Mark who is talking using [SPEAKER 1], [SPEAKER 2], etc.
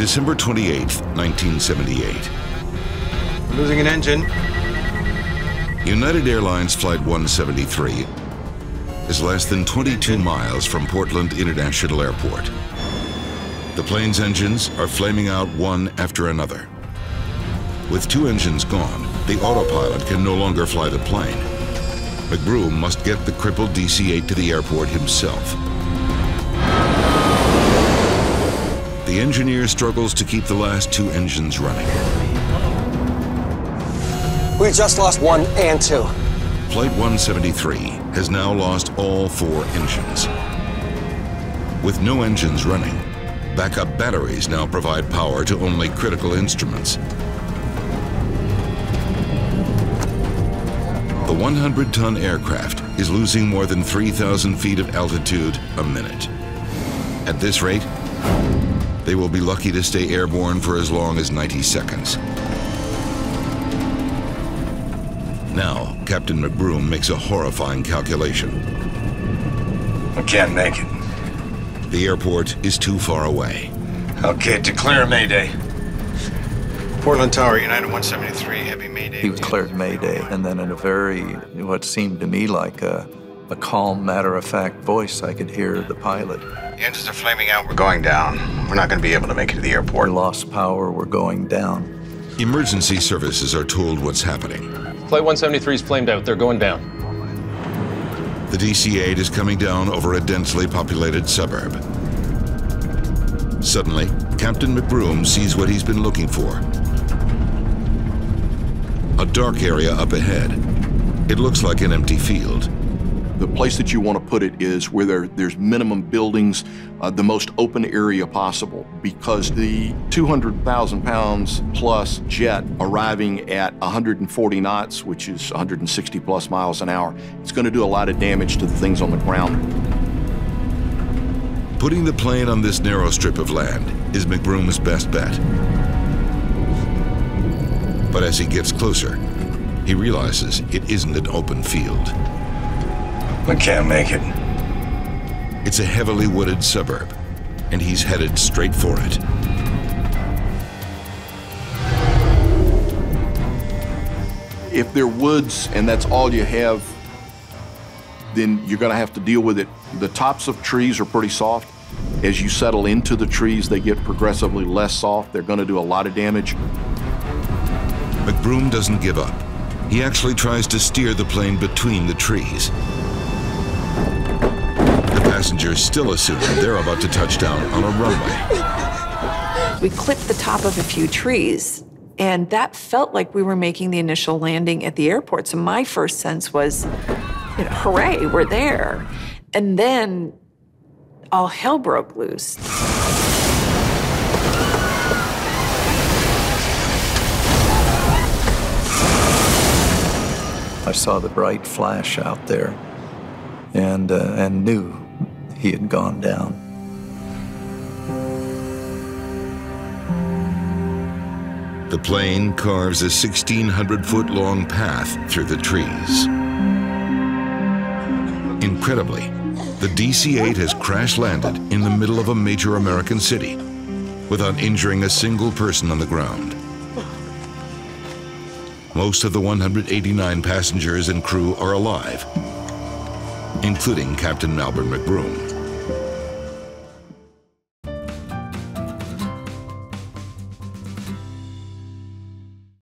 [SPEAKER 1] December 28th, 1978.
[SPEAKER 2] We're losing an engine.
[SPEAKER 1] United Airlines Flight 173 is less than 22 miles from Portland International Airport. The plane's engines are flaming out one after another. With 2 engines gone, the autopilot can no longer fly the plane. McBroom must get the crippled DC-8 to the airport himself. The engineer struggles to keep the last 2 engines running.
[SPEAKER 3] We just lost 1 and 2.
[SPEAKER 1] Flight 173 has now lost all 4 engines. With no engines running, backup batteries now provide power to only critical instruments. The 100-ton aircraft is losing more than 3,000 feet of altitude a minute. At this rate, they will be lucky to stay airborne for as long as 90 seconds. Now, Captain McBroom makes a horrifying calculation.
[SPEAKER 4] I can't make it.
[SPEAKER 1] The airport is too far away.
[SPEAKER 4] Okay, declare Mayday.
[SPEAKER 2] Portland Tower, United 173, heavy Mayday.
[SPEAKER 5] He declared Mayday, and then in a very, what seemed to me like a calm, matter-of-fact voice, I could hear the pilot.
[SPEAKER 2] The engines are flaming out. We're going down. We're not going to be able to make it to the airport.
[SPEAKER 5] We lost power, we're going down.
[SPEAKER 1] Emergency services are told what's happening.
[SPEAKER 6] Flight 173's flamed out. They're going down.
[SPEAKER 1] The DC-8 is coming down over a densely populated suburb. Suddenly, Captain McBroom sees what he's been looking for. A dark area up ahead. It looks like an empty field.
[SPEAKER 7] The place that you want to put it is where there's minimum buildings, the most open area possible, because the 200,000 pounds plus jet arriving at 140 knots, which is 160 plus miles an hour, it's going to do a lot of damage to the things on the ground.
[SPEAKER 1] Putting the plane on this narrow strip of land is McBroom's best bet. But as he gets closer, he realizes it isn't an open field.
[SPEAKER 4] We can't make it.
[SPEAKER 1] It's a heavily wooded suburb, and he's headed straight for it.
[SPEAKER 7] If they're woods and that's all you have, then you're going to have to deal with it. The tops of trees are pretty soft. As you settle into the trees, they get progressively less soft. They're going to do a lot of damage.
[SPEAKER 1] McBroom doesn't give up. He actually tries to steer the plane between the trees. Passengers still assume they're about to touch down on a runway.
[SPEAKER 8] We clipped the top of a few trees, and that felt like we were making the initial landing at the airport. So my first sense was, hooray, we're there. And then all hell broke loose.
[SPEAKER 5] I saw the bright flash out there and knew he had gone down.
[SPEAKER 1] The plane carves a 1,600-foot-long path through the trees. Incredibly, the DC-8 has crash-landed in the middle of a major American city without injuring a single person on the ground. Most of the 189 passengers and crew are alive, including Captain Albert McBroom.